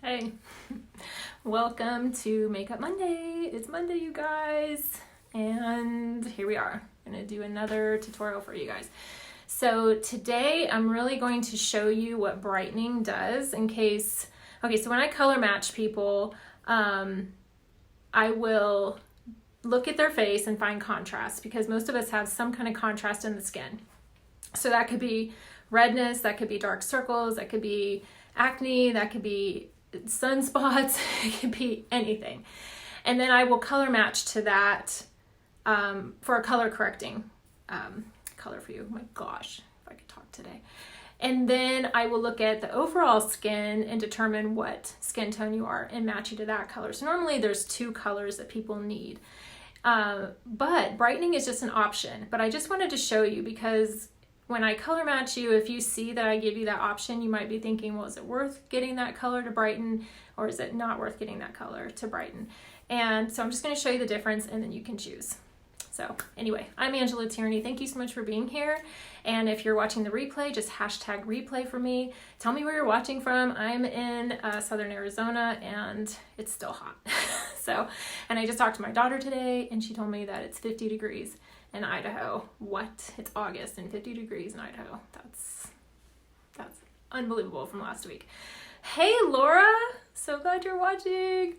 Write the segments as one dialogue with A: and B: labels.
A: Hey, welcome to Makeup Monday. It's Monday, you guys, and here we are. I'm gonna do another tutorial for you guys. So today I'm really going to show you what brightening does so when I color match people, I will look at their face and find contrast because most of us have some kind of contrast in the skin. So that could be redness, that could be dark circles, that could be acne, that could be sunspots, it could be anything. And then I will color match to that for a color correcting color for you. Oh my gosh, if I could talk today. And then I will look at the overall skin and determine what skin tone you are and match you to that color. So normally there's 2 colors that people need. But brightening is just an option. But I just wanted to show you because when I color match you, if you see that I give you that option, you might be thinking, well, is it worth getting that color to brighten, or is it not worth getting that color to brighten? And so I'm just going to show you the difference and then you can choose. So anyway, I'm Angela Tierney. Thank you so much for being here. And if you're watching the replay, just hashtag replay for me. Tell me where you're watching from. I'm in Southern Arizona and it's still hot. And I just talked to my daughter today and she told me that it's 50 degrees in Idaho. What? It's August and 50 degrees in Idaho. That's unbelievable from last week. Hey Laura, so glad you're watching.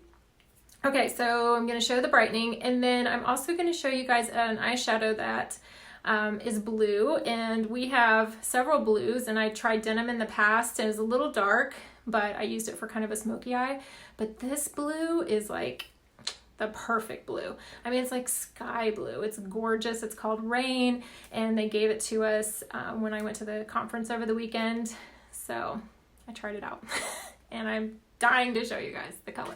A: Okay, so I'm going to show the brightening and then I'm also going to show you guys an eyeshadow that is blue, and we have several blues, and I tried denim in the past and it was a little dark, but I used it for kind of a smoky eye. But this blue is like the perfect blue. I mean, it's like sky blue. It's gorgeous. It's called Rain, and they gave it to us when I went to the conference over the weekend. So I tried it out and I'm dying to show you guys the color.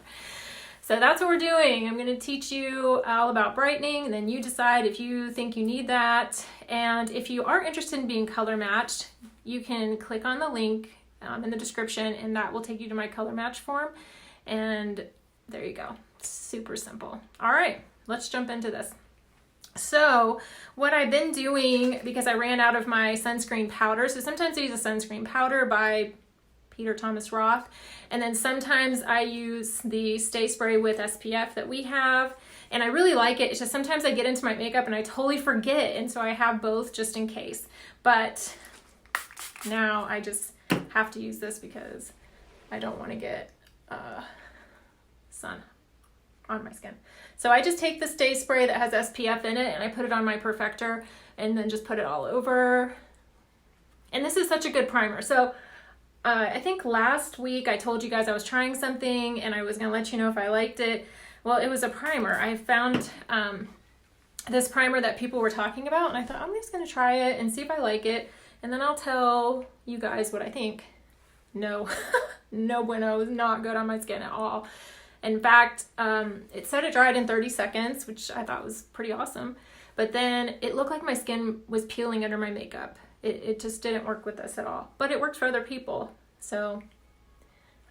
A: So that's what we're doing. I'm going to teach you all about brightening, and then you decide if you think you need that. And if you are interested in being color matched, you can click on the link in the description, and that will take you to my color match form. And there you go. Super simple. All right, let's jump into this. So what I've been doing, because I ran out of my sunscreen powder, so sometimes I use a sunscreen powder by Peter Thomas Roth, and then sometimes I use the Stay Spray with SPF that we have, and I really like it. It's just sometimes I get into my makeup and I totally forget, and so I have both just in case. But now I just have to use this because I don't want to get sun on my skin. So I just take the Stay Spray that has SPF in it and I put it on my perfector and then just put it all over. And this is such a good primer. So I think last week I told you guys I was trying something and I was going to let you know if I liked it. Well, it was a primer. I found this primer that people were talking about, and I thought I'm just going to try it and see if I like it, and then I'll tell you guys what I think. No, no bueno. It was not good on my skin at all. In fact, it said it dried in 30 seconds, which I thought was pretty awesome. But then it looked like my skin was peeling under my makeup. It just didn't work with this at all. But it worked for other people. So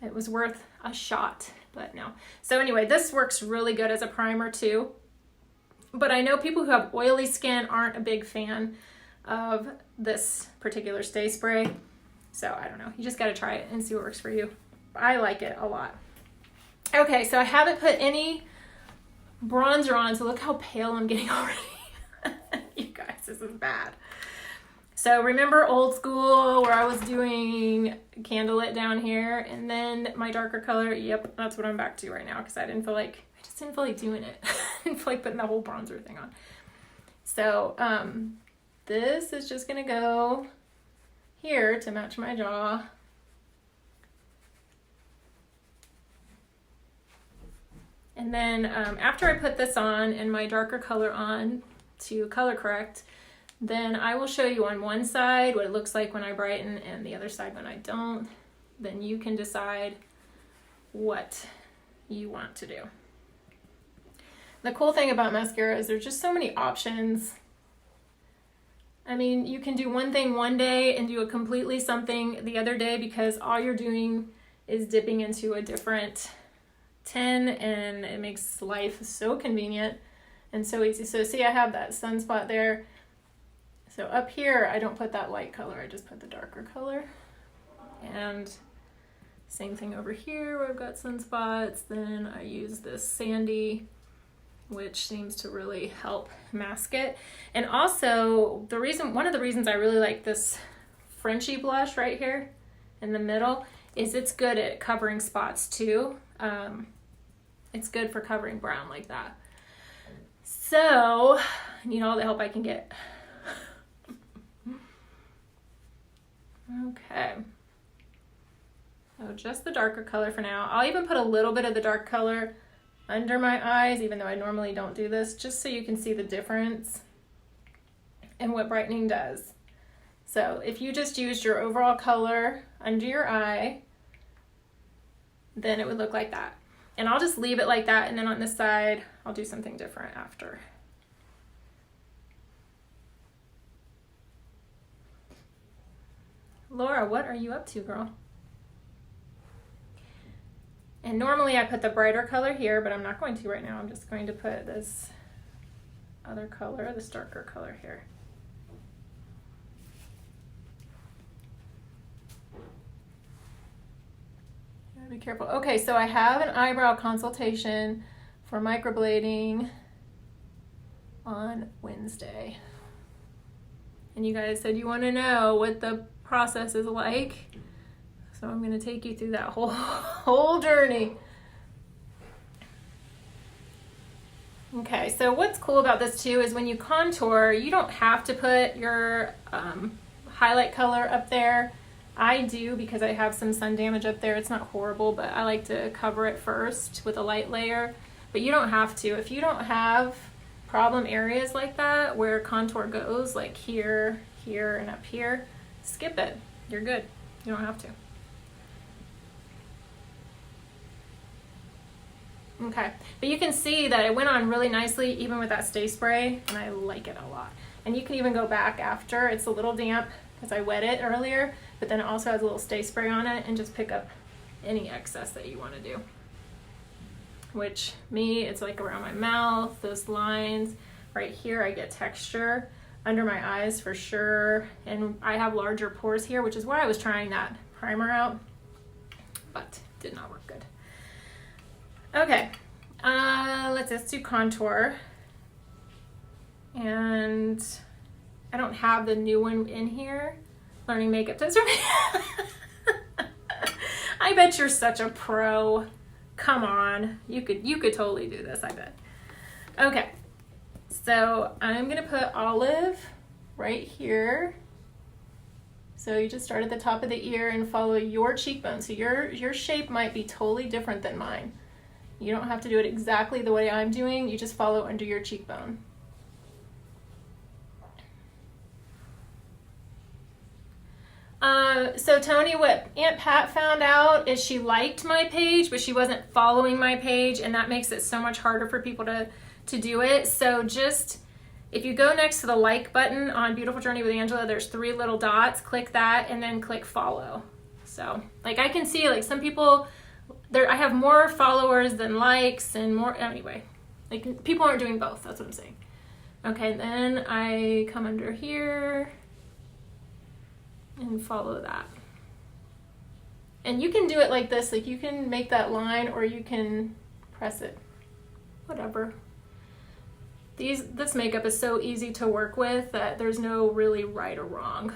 A: it was worth a shot, but no. So anyway, this works really good as a primer too. But I know people who have oily skin aren't a big fan of this particular Stay Spray. So I don't know. You just got to try it and see what works for you. I like it a lot. Okay, so I haven't put any bronzer on, so look how pale I'm getting already. You guys, this is bad. So remember old school where I was doing candlelit down here and then my darker color? Yep, that's what I'm back to right now because I just didn't feel like doing it. I didn't feel like putting the whole bronzer thing on. So this is just gonna go here to match my jaw. And then after I put this on and my darker color on to color correct, then I will show you on one side what it looks like when I brighten and the other side when I don't. Then you can decide what you want to do. The cool thing about mascara is there's just so many options. I mean, you can do one thing one day and do a completely something the other day because all you're doing is dipping into a different tin, and it makes life so convenient and so easy. So see, I have that sunspot there. So up here, I don't put that light color, I just put the darker color. And Same thing over here where I've got sunspots. Then I use this Sandy, which seems to really help mask it. And also one of the reasons I really like this Frenchy blush right here in the middle is it's good at covering spots too. It's good for covering brown like that. So I need all the help I can get. Okay. So just the darker color for now. I'll even put a little bit of the dark color under my eyes, even though I normally don't do this, just so you can see the difference and what brightening does. So if you just used your overall color under your eye, then it would look like that. And I'll just leave it like that, and then on this side, I'll do something different after. Laura, what are you up to, girl? And normally I put the brighter color here, but I'm not going to right now. I'm just going to put this other color, this darker color here. Be careful. Okay, so I have an eyebrow consultation for microblading on Wednesday. And you guys said you want to know what the process is like. So I'm going to take you through that whole journey. Okay, so what's cool about this too is when you contour, you don't have to put your highlight color up there. I do because I have some sun damage up there. It's not horrible, but I like to cover it first with a light layer. But you don't have to. If you don't have problem areas like that where contour goes, like here, here, and up here, skip it. You're good. You don't have to. Okay, but you can see that it went on really nicely even with that Stay Spray, and I like it a lot. And you can even go back after. It's a little damp because I wet it earlier, but then it also has a little Stay Spray on it, and just pick up any excess that you want to do. Which me, it's like around my mouth, those lines. Right here I get texture. Under my eyes for sure. And I have larger pores here, which is why I was trying that primer out, but did not work good. Okay, let's do contour. And I don't have the new one in here. Learning makeup tips for me. I bet you're such a pro. Come on, you could totally do this, I bet. Okay, so I'm gonna put olive right here. So you just start at the top of the ear and follow your cheekbone. So your shape might be totally different than mine. You don't have to do it exactly the way I'm doing. You just follow under your cheekbone. So Tony, what Aunt Pat found out is she liked my page, but she wasn't following my page, and that makes it so much harder for people to do it. So just, if you go next to the like button on Beautiful Journey with Angela, there's 3 little dots, click that, and then click follow. So, like, I can see, like, some people, I have more followers than likes, and more, anyway, like, people aren't doing both, that's what I'm saying. Okay, then I come under here and follow that. And you can do it like this, like you can make that line or you can press it, whatever. This makeup is so easy to work with that there's no really right or wrong.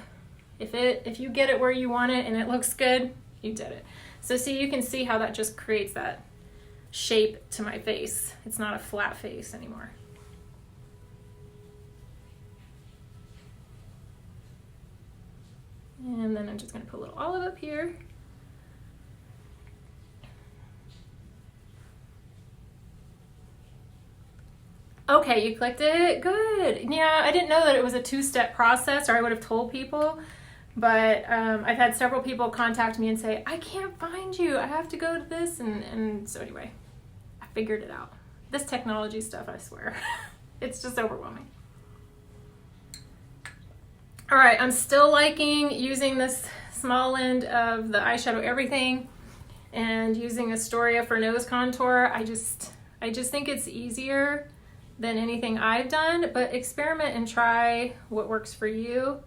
A: If you get it where you want it and it looks good, you did it. So see, you can see how that just creates that shape to my face. It's not a flat face anymore. And then I'm just gonna put a little olive up here. Okay, you clicked it, good. Yeah, I didn't know that it was a 2-step process, or I would have told people, but I've had several people contact me and say, I can't find you, I have to go to this, and so anyway, I figured it out. This technology stuff, I swear, it's just overwhelming. All right, I'm still liking using this small end of the Eyeshadow Everything and using Astoria for nose contour. I just think it's easier than anything I've done, but experiment and try what works for you.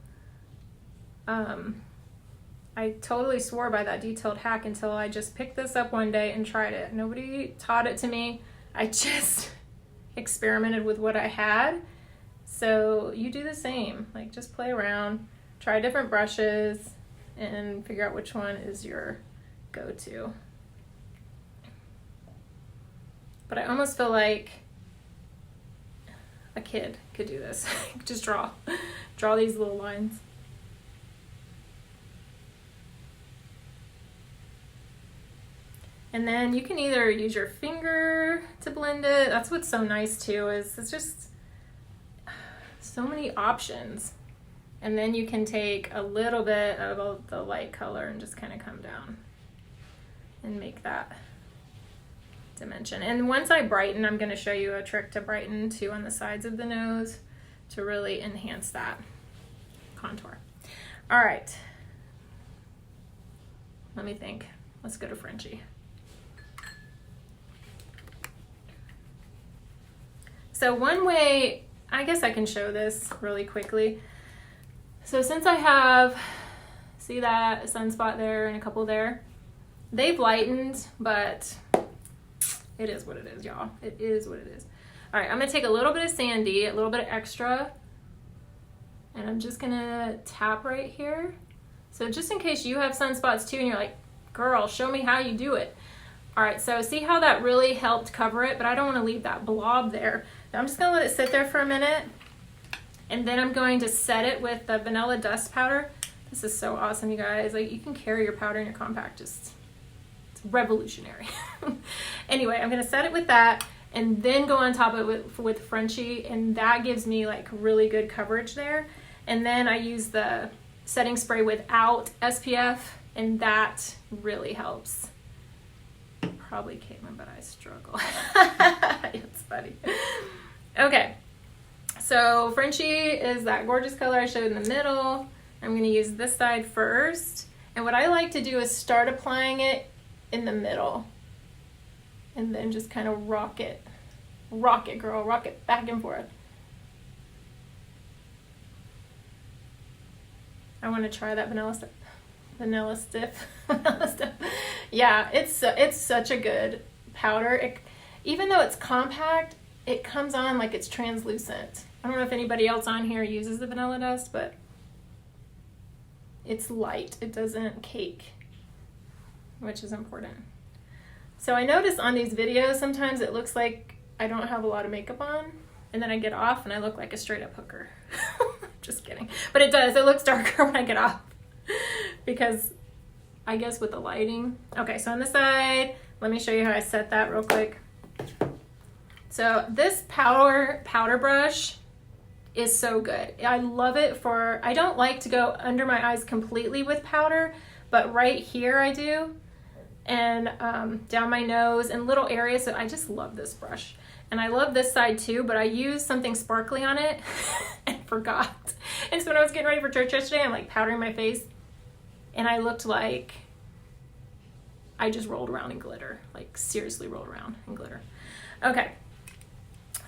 A: I totally swore by that detailed hack until I just picked this up one day and tried it. Nobody taught it to me. I just experimented with what I had. So you do the same. Like, just play around, try different brushes, and figure out which one is your go-to. But I almost feel like a kid could do this. Just draw these little lines. And then you can either use your finger to blend it. That's what's so nice too, is it's just so many options. And then you can take a little bit of the light color and just kind of come down and make that dimension. And once I brighten, I'm going to show you a trick to brighten too on the sides of the nose to really enhance that contour. All right. Let me think. Let's go to Frenchie. So one way, I guess I can show this really quickly. So since I have, see that sunspot there and a couple there, they've lightened, but it is what it is, y'all. It is what it is. All right, I'm gonna take a little bit of Sandy, a little bit of extra, and I'm just gonna tap right here. So just in case you have sunspots too and you're like, girl, show me how you do it. All right, so see how that really helped cover it, but I don't wanna leave that blob there. I'm just gonna let it sit there for a minute, and then I'm going to set it with the vanilla dust powder. This is so awesome, you guys. Like, you can carry your powder in your compact, it's revolutionary. Anyway, I'm gonna set it with that, and then go on top of it with Frenchie, and that gives me like really good coverage there. And then I use the setting spray without SPF, and that really helps. Probably Caitlin, but I struggle. It's funny. Okay, so Frenchie is that gorgeous color I showed in the middle. I'm going to use this side first. And what I like to do is start applying it in the middle. And then just kind of rock it. Rock it, girl. Rock it back and forth. I want to try that vanilla stiff. Vanilla stiff. Yeah, it's such a good powder. Even though it's compact, it comes on like it's translucent. I don't know if anybody else on here uses the vanilla dust, but it's light. It doesn't cake, which is important. So I notice on these videos, sometimes it looks like I don't have a lot of makeup on, and then I get off and I look like a straight up hooker. Just kidding. But it does. It looks darker when I get off because I guess with the lighting. Okay, so on the side, let me show you how I set that real quick. So this powder brush is so good. I love it for, I don't like to go under my eyes completely with powder, but right here I do, and down my nose and little areas. So I just love this brush. And I love this side too, but I used something sparkly on it and forgot. And so when I was getting ready for church yesterday, I'm like powdering my face, and I looked like I just rolled around in glitter, like seriously rolled around in glitter. Okay,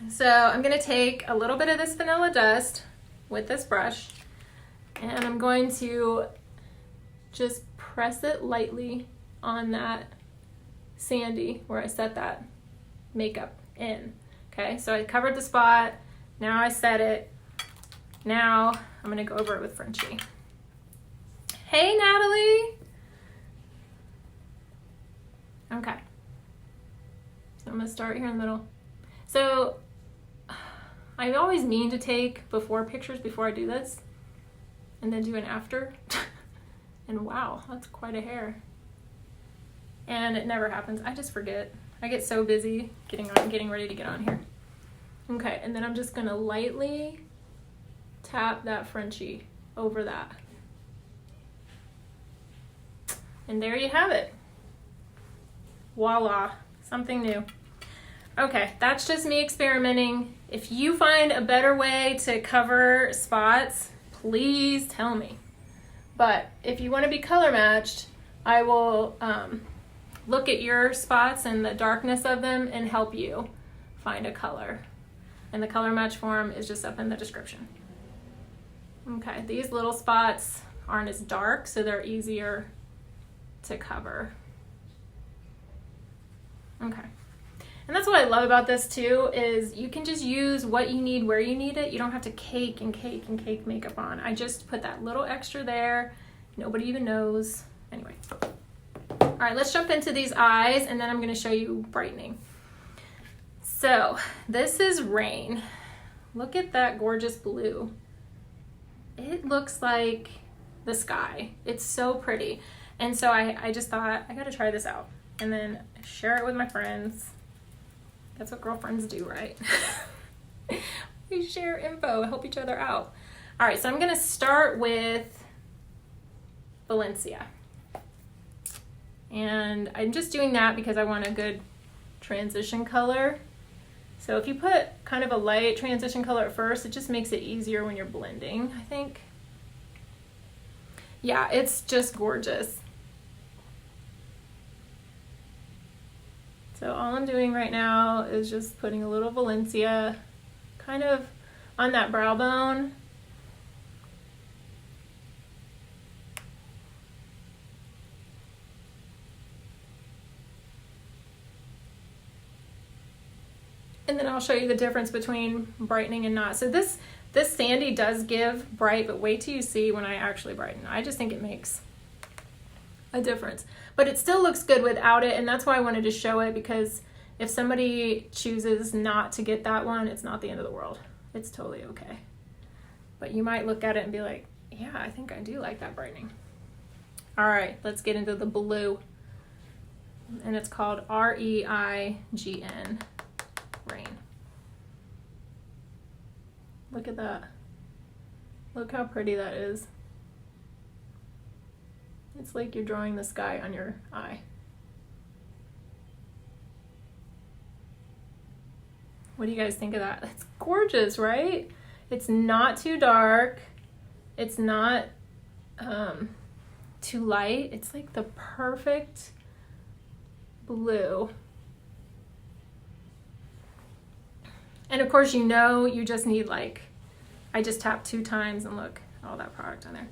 A: so I'm gonna take a little bit of this vanilla dust with this brush, and I'm going to just press it lightly on that sandy where I set that makeup in. Okay, so I covered the spot, now I set it. Now I'm gonna go over it with Frenchie. Hey, Natalie. Okay, so I'm gonna start here in the middle. So I always mean to take before pictures before I do this, and then do an after. And wow, that's quite a hair. And it never happens. I just forget. I get so busy getting ready to get on here. Okay, and then I'm just gonna lightly tap that Frenchie over that. And there you have it. Voila, something new. Okay, that's just me experimenting. If you find a better way to cover spots, please tell me. But if you want to be color matched, I will look at your spots and the darkness of them and help you find a color. And the color match form is just up in the description. Okay, these little spots aren't as dark, so they're easier to cover. Okay. And that's what I love about this too, is you can just use what you need where you need it. You don't have to cake and cake and cake makeup on. I just put that little extra there. Nobody even knows. Anyway. All right, let's jump into these eyes, and then I'm going to show you brightening. So this is Rain. Look at that gorgeous blue. It looks like the sky. It's so pretty. And so I just thought, I got to try this out and then share it with my friends. That's what girlfriends do, right? We share info, help each other out. All right, so I'm going to start with Valencia. And I'm just doing that because I want a good transition color. So if you put kind of a light transition color at first, it just makes it easier when you're blending, I think. Yeah, it's just gorgeous. So all I'm doing right now is just putting a little Valencia kind of on that brow bone. And then I'll show you the difference between brightening and not. So this Sandy does give bright, but wait till you see when I actually brighten. I just think it makes a difference. But it still looks good without it, and that's why I wanted to show it, because if somebody chooses not to get that one, it's not the end of the world. It's totally okay. But you might look at it and be like, yeah, I think I do like that brightening. All right, let's get into the blue. And it's called R-E-I-G-N. Rain. Look at that. Look how pretty that is. It's like you're drawing the sky on your eye. What do you guys think of that? It's gorgeous, right? It's not too dark. It's not too light. It's like the perfect blue. And of course, you know, you just need, like, I just tapped 2 times and look, all that product on there.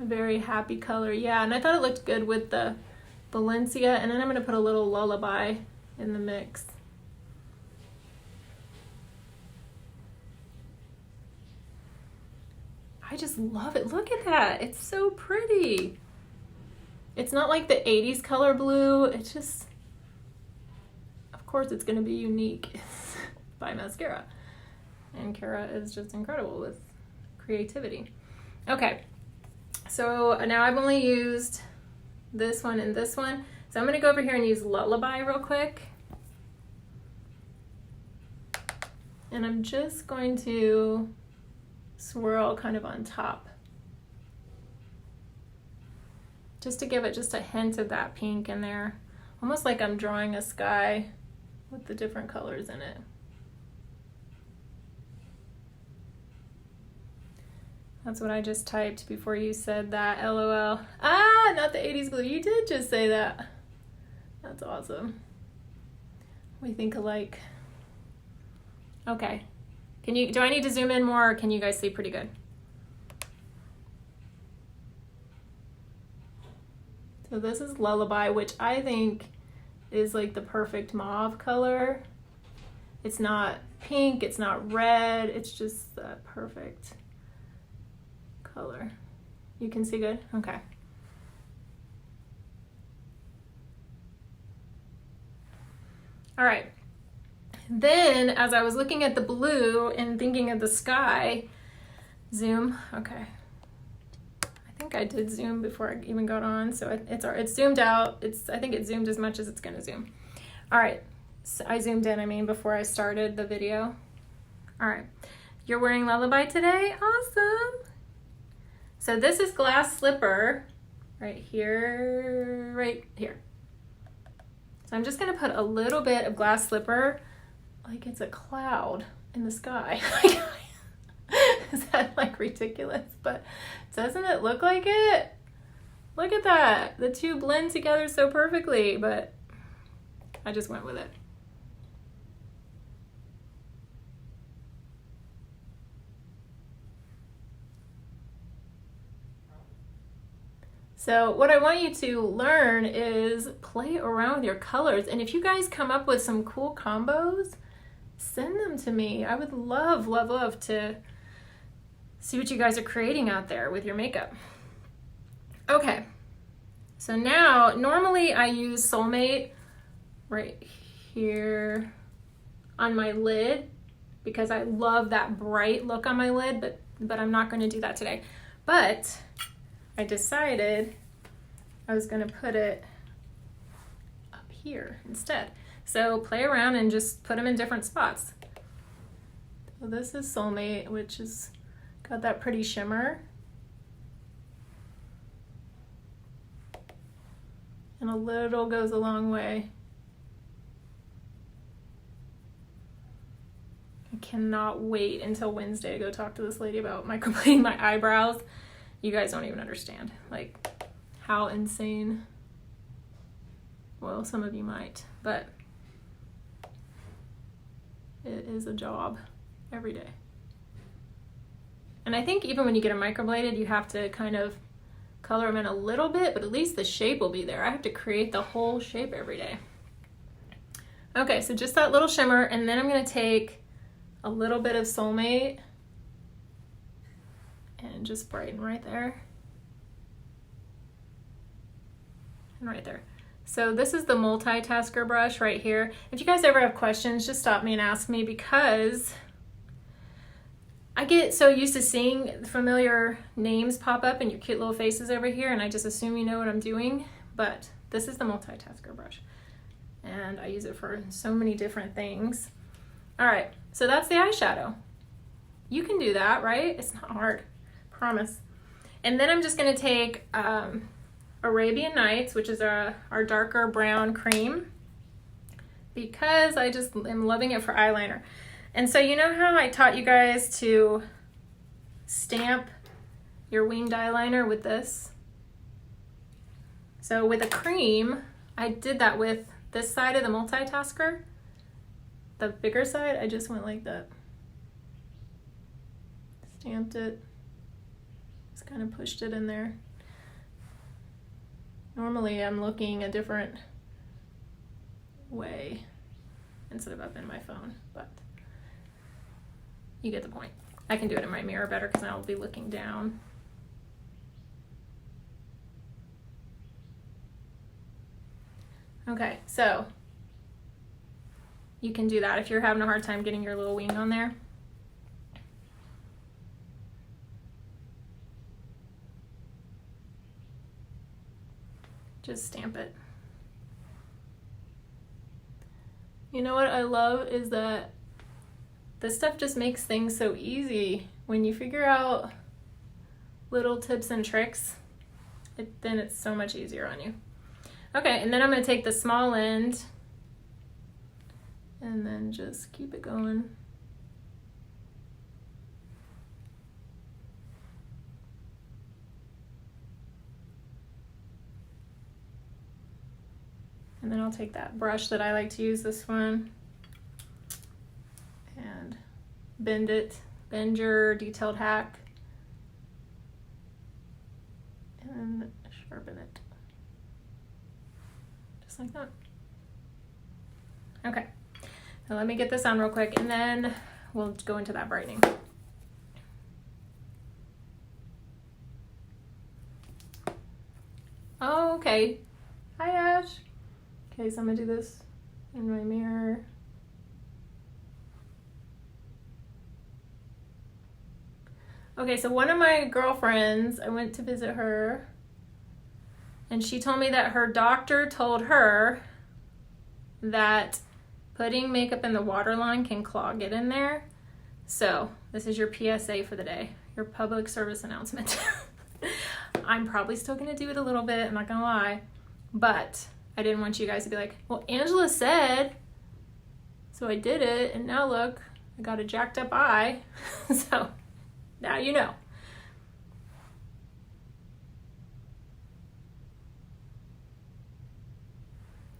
A: A very happy color, yeah. And I thought it looked good with the Valencia. And then I'm gonna put a little Lullaby in the mix. I just love it. Look at that. It's so pretty. It's not like the 80s color blue. It's just, of course, it's going to be unique by Mascara. And Kara is just incredible with creativity. Okay, so now I've only used this one and this one. So I'm going to go over here and use Lullaby real quick. And I'm just going to swirl kind of on top, just to give it just a hint of that pink in there, almost like I'm drawing a sky with the different colors in it. That's what I just typed before you said that, LOL. Ah, not the 80s blue. You did just say that. That's awesome. We think alike. Okay. Do I need to zoom in more, or can you guys see pretty good? So this is Lullaby, which I think is like the perfect mauve color. It's not pink, it's not red, it's just the perfect color. You can see good? Okay. All right. Then, as I was looking at the blue and thinking of the sky, zoom, okay. I think I did zoom before I even got on, so it's zoomed out. I think it zoomed as much as it's gonna zoom. All right, so I zoomed in, before I started the video. All right, you're wearing Lullaby today? Awesome. So this is Glass Slipper right here, right here. So I'm just gonna put a little bit of Glass Slipper like it's a cloud in the sky. Is that like ridiculous? But doesn't it look like it? Look at that. The two blend together so perfectly, but I just went with it. So what I want you to learn is play around with your colors. And if you guys come up with some cool combos, send them to me. I would love, love, love to see what you guys are creating out there with your makeup. Okay, so now normally I use Soulmate right here on my lid because I love that bright look on my lid, but I'm not going to do that today. But I decided I was going to put it up here instead. So play around and just put them in different spots. So this is Soulmate, which is got that pretty shimmer. And a little goes a long way. I cannot wait until Wednesday to go talk to this lady about microblading my eyebrows. You guys don't even understand, like, how insane. Well, some of you might, but it is a job every day. And I think even when you get them microbladed, you have to kind of color them in a little bit, but at least the shape will be there. I have to create the whole shape every day. Okay, so just that little shimmer, and then I'm gonna take a little bit of Soulmate and just brighten right there and right there. So this is the multitasker brush right here. If you guys ever have questions, just stop me and ask me, because I get so used to seeing familiar names pop up and your cute little faces over here, and I just assume you know what I'm doing. But this is the multitasker brush, and I use it for so many different things. All right, so that's the eyeshadow. You can do that, right? It's not hard, promise. And then I'm just gonna take Arabian Nights, which is our darker brown cream, because I just am loving it for eyeliner. And so you know how I taught you guys to stamp your winged eyeliner with this? So with a cream, I did that with this side of the multitasker. The bigger side, I just went like that. Stamped it, just kind of pushed it in there. Normally I'm looking a different way instead of up in my phone, but you get the point. I can do it in my mirror better because I'll be looking down. Okay, so you can do that if you're having a hard time getting your little wing on there. Just stamp it. You know what I love is that this stuff just makes things so easy. When you figure out little tips and tricks, then it's so much easier on you. Okay, and then I'm gonna take the small end and then just keep it going. And then I'll take that brush that I like to use, this one, and bend it, bend your detailed hack, and sharpen it, just like that. Okay, now let me get this on real quick, and then we'll go into that brightening. Oh, okay. Hi, Ash. Okay, so I'm gonna do this in my mirror. Okay, so one of my girlfriends, I went to visit her, and she told me that her doctor told her that putting makeup in the waterline can clog it in there. So this is your PSA for the day, your public service announcement. I'm probably still gonna do it a little bit, I'm not gonna lie, but I didn't want you guys to be like, well, Angela said, so I did it, and now look, I got a jacked up eye. So now you know.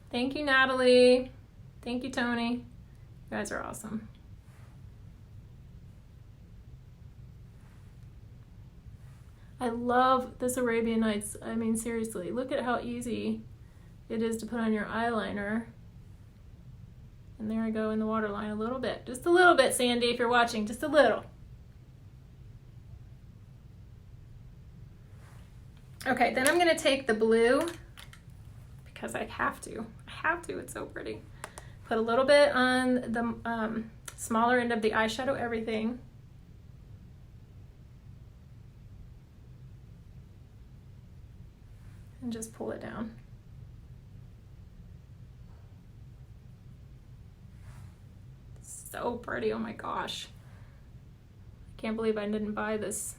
A: Thank you, Natalie. Thank you, Tony. You guys are awesome. I love this Arabian Nights. I mean, seriously, look at how easy it is to put on your eyeliner. And there I go in the waterline a little bit. Just a little bit, Sandy, if you're watching, just a little. Okay, then I'm gonna take the blue, because I have to. It's so pretty. Put a little bit on the smaller end of the eyeshadow everything. And just pull it down. So pretty, oh my gosh. I can't believe I didn't buy this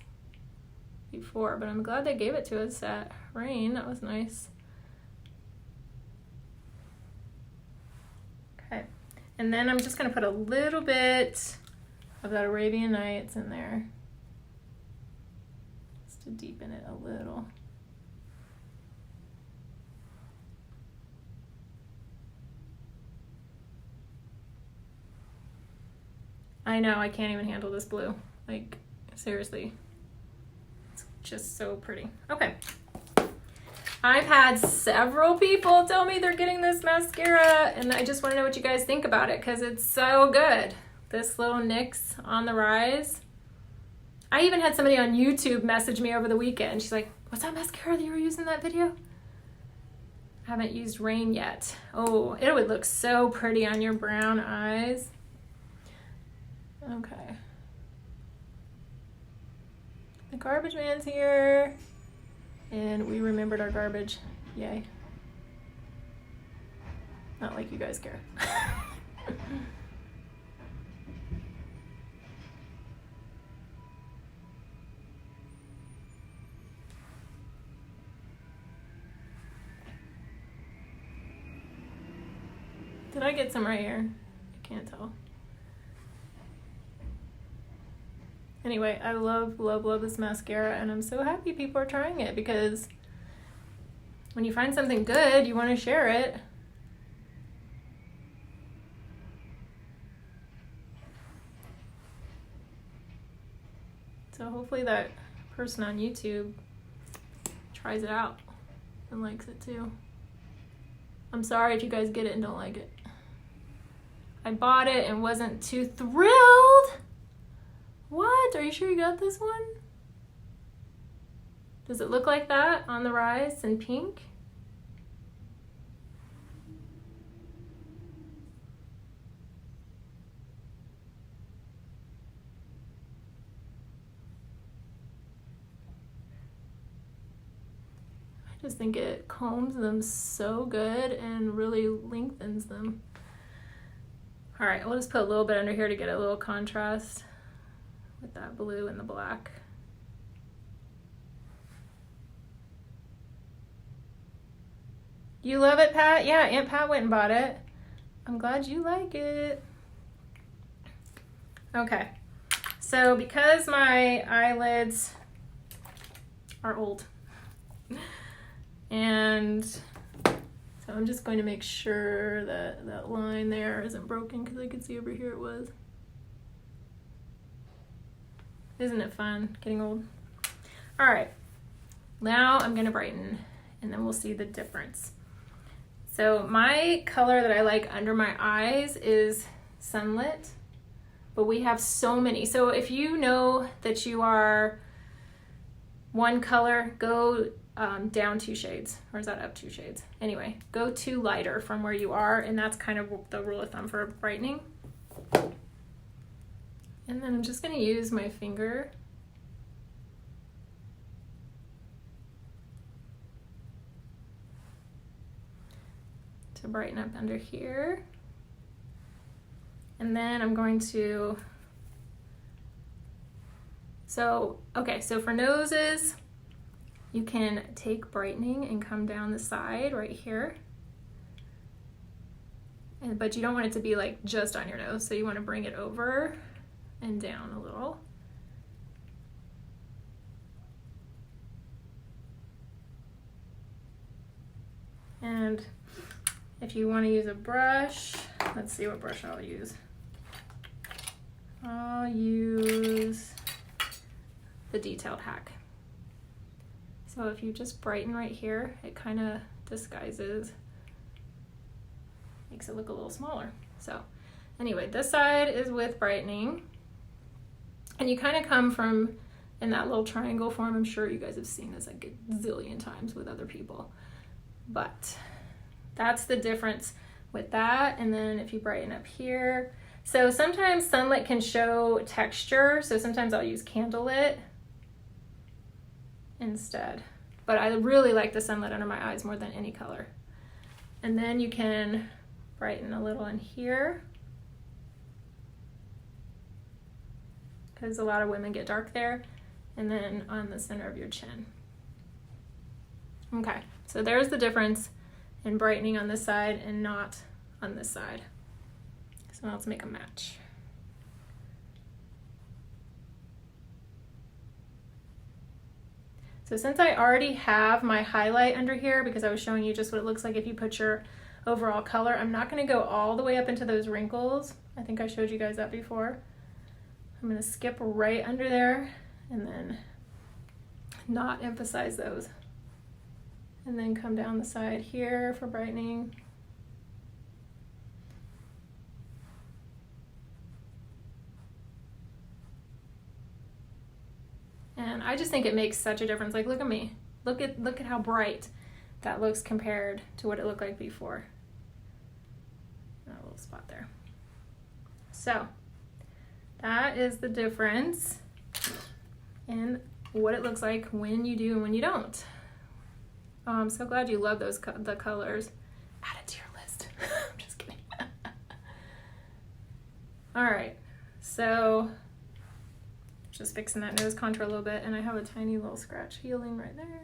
A: before, but I'm glad they gave it to us at Rain. That was nice. Okay, and then I'm just gonna put a little bit of that Arabian Nights in there, just to deepen it a little. I know, I can't even handle this blue. Like, seriously. It's just so pretty. Okay. I've had several people tell me they're getting this mascara, and I just want to know what you guys think about it, because it's so good. This little NYX on the Rise. I even had somebody on YouTube message me over the weekend. She's like, what's that mascara that you were using in that video? I haven't used Rain yet. Oh, it would look so pretty on your brown eyes. Okay. The garbage man's here. And we remembered our garbage. Yay. Not like you guys care. Did I get some right here? I can't tell. Anyway, I love this mascara, and I'm so happy people are trying it, because when you find something good, you want to share it. So hopefully that person on YouTube tries it out and likes it too. I'm sorry if you guys get it and don't like it. I bought it and wasn't too thrilled. What? Are you sure you got this one? Does it look like that on the Rise in pink? I just think it combs them so good and really lengthens them. All right, we'll just put a little bit under here to get a little contrast with that blue and the black. You love it, Pat? Yeah, Aunt Pat went and bought it. I'm glad you like it. Okay, so because my eyelids are old, and so I'm just going to make sure that that line there isn't broken, because I could see over here it was. Isn't it fun getting old? All right, now I'm gonna brighten, and then we'll see the difference. So my color that I like under my eyes is Sunlit, but we have so many. So if you know that you are one color, go down 2 shades, or is that up 2 shades? Anyway, go to lighter from where you are, and that's kind of the rule of thumb for brightening. And then I'm just gonna use my finger to brighten up under here. And then I'm going to, so for noses, you can take brightening and come down the side right here. But you don't want it to be like just on your nose, so you want to bring it over and down a little. And if you want to use a brush, let's see what brush I'll use. I'll use the Detailed Hack. So if you just brighten right here, it kind of disguises, makes it look a little smaller. So anyway, this side is with brightening. And you kind of come from in that little triangle form. I'm sure you guys have seen this like a zillion times with other people. But that's the difference with that. And then if you brighten up here, so sometimes sunlight can show texture. So sometimes I'll use candlelit instead. But I really like the sunlight under my eyes more than any color. And then you can brighten a little in here, because a lot of women get dark there, and then on the center of your chin. Okay, so there's the difference in brightening on this side and not on this side. So now let's make a match. So since I already have my highlight under here, because I was showing you just what it looks like if you put your overall color, I'm not going to go all the way up into those wrinkles. I think I showed you guys that before. I'm going to skip right under there and then not emphasize those. And then come down the side here for brightening. And I just think it makes such a difference. Like, look at me. Look at how bright that looks compared to what it looked like before. A little spot there. So that is the difference in what it looks like when you do and when you don't. Oh, I'm so glad you love those the colors. Add it to your list. I'm just kidding. All right, so just fixing that nose contour a little bit, and I have a tiny little scratch healing right there.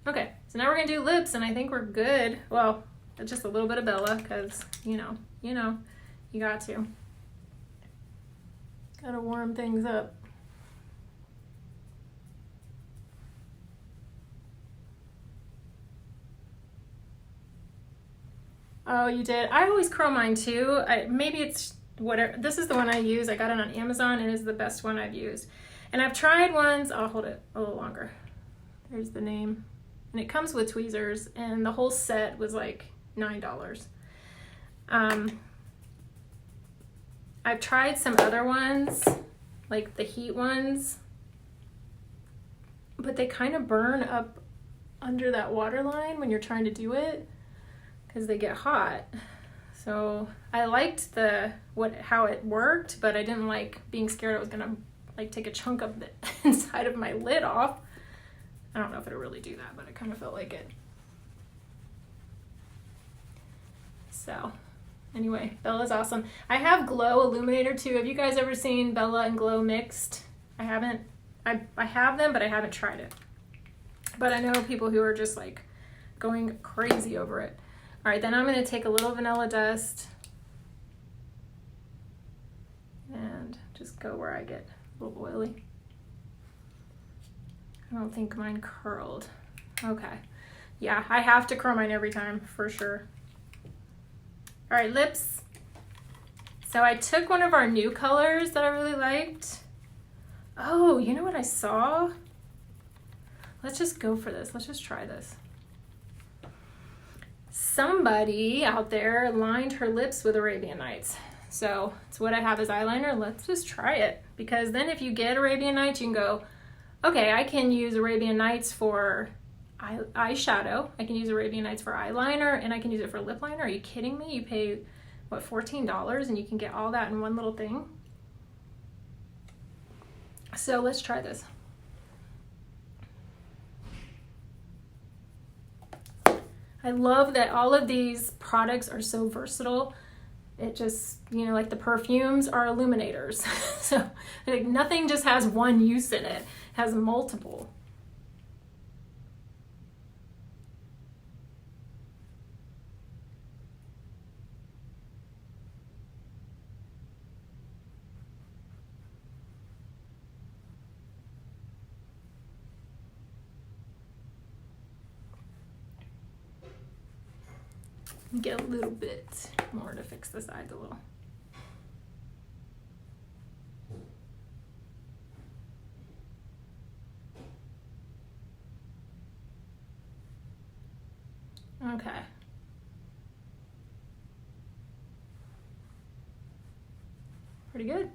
A: Okay, so now we're gonna do lips, and I think we're good. Well, just a little bit of Bella, because you know, you got to. Gotta warm things up. Oh, you did? I always curl mine too. Maybe it's whatever. This is the one I use. I got it on Amazon and it is the best one I've used. And I've tried ones, I'll hold it a little longer. There's the name. And it comes with tweezers, and the whole set was like $9. I've tried some other ones, like the heat ones, but they kind of burn up under that water line when you're trying to do it, because they get hot. So I liked how it worked, but I didn't like being scared I was gonna like take a chunk of the inside of my lid off. I don't know if it'll really do that, but I kind of felt like it. So anyway, Bella's awesome. I have Glow Illuminator too. Have you guys ever seen Bella and Glow mixed? I haven't. I have them, but I haven't tried it. But I know people who are just like going crazy over it. All right, then I'm going to take a little vanilla dust and just go where I get a little oily. I don't think mine curled. Okay. Yeah, I have to curl mine every time for sure. All right, lips. So I took one of our new colors that I really liked. Oh, you know what I saw? Let's just go for this. Let's just try this. Somebody out there lined her lips with Arabian Nights. So it's what I have as eyeliner. Let's just try it. Because then if you get Arabian Nights, you can go, okay, I can use Arabian Nights for eyeshadow. I can use Arabian Nights for eyeliner, and I can use it for lip liner. Are you kidding me? You pay, what, $14 and you can get all that in one little thing? So let's try this. I love that all of these products are so versatile. It just, like the perfumes are illuminators. So like nothing just has one use in it. It has multiple. Get a little bit more to fix the sides a little. Okay. Pretty good.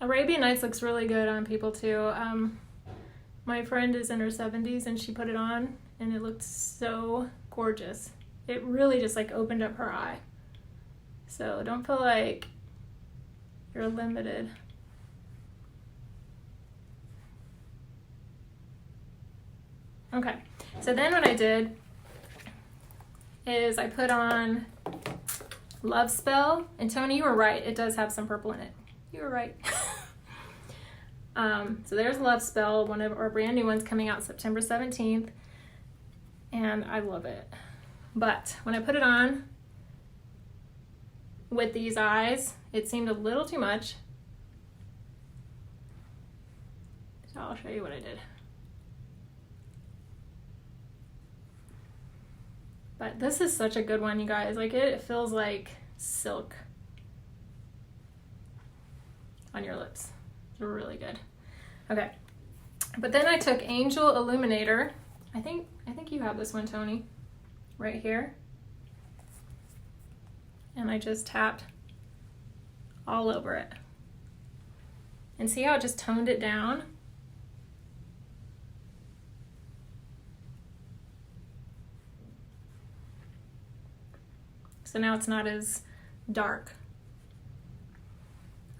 A: Arabian Nights looks really good on people too. My friend is in her 70s and she put it on and it looked so gorgeous. It really just like opened up her eye. So don't feel like you're limited. Okay, so then what I did is I put on Love Spell, and Tony, you were right, it does have some purple in it. You were right. So there's Love Spell, one of our brand new ones coming out September 17th, and I love it. But when I put it on with these eyes, it seemed a little too much. So I'll show you what I did. But this is such a good one, you guys. Like it feels like silk on your lips. It's really good. Okay. But then I took Angel Illuminator. I think you have this one, Tony. Right here. And I just tapped all over it. And see how it just toned it down? So now it's not as dark.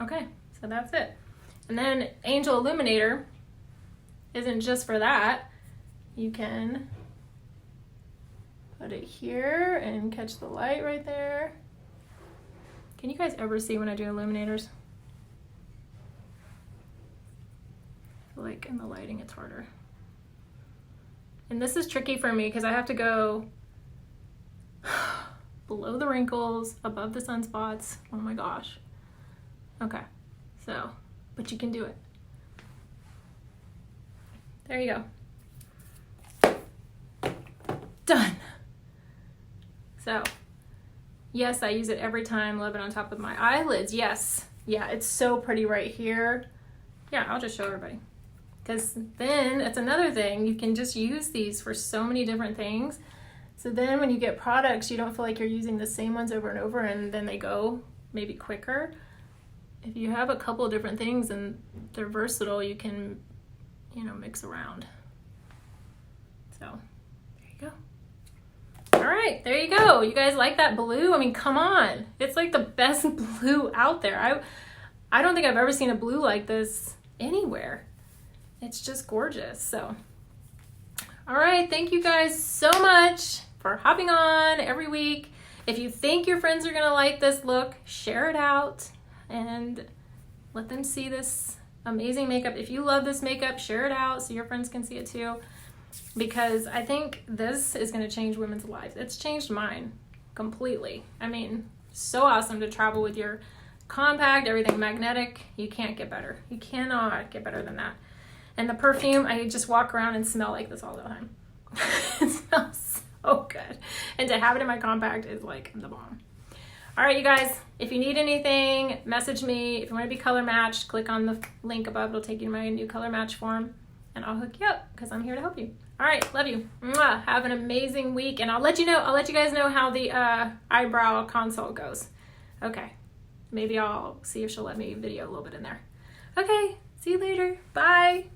A: Okay, so that's it. And then Angel Illuminator isn't just for that. You can put it here and catch the light right there. Can you guys ever see when I do illuminators? I feel like in the lighting it's harder. And this is tricky for me because I have to go below the wrinkles, above the sunspots. Oh my gosh. Okay, so, but you can do it. There you go. Done. So, yes, I use it every time. Love it on top of my eyelids. Yes. Yeah, it's so pretty right here. Yeah, I'll just show everybody. Because then it's another thing. You can just use these for so many different things. So then when you get products, you don't feel like you're using the same ones over and over and then they go maybe quicker. If you have a couple of different things and they're versatile, you can, you know, mix around. So there you go. All right, there you go. You guys like that blue? I mean, come on. It's like the best blue out there. I don't think I've ever seen a blue like this anywhere. It's just gorgeous. So, all right, thank you guys so much for hopping on every week. If you think your friends are gonna like this look, share it out and let them see this amazing makeup. If you love this makeup, share it out so your friends can see it too, because I think this is gonna change women's lives. It's changed mine completely. I mean, so awesome to travel with your compact, everything magnetic. You can't get better. You cannot get better than that. And the perfume, I just walk around and smell like this all the time. It smells so good. And to have it in my compact is like the bomb. All right, you guys, if you need anything, message me. If you want to be color matched, click on the link above. It'll take you to my new color match form and I'll hook you up because I'm here to help you. All right, love you. Mwah. Have an amazing week. And I'll let you guys know how the eyebrow consult goes. Okay, maybe I'll see if she'll let me video a little bit in there. Okay, see you later. Bye.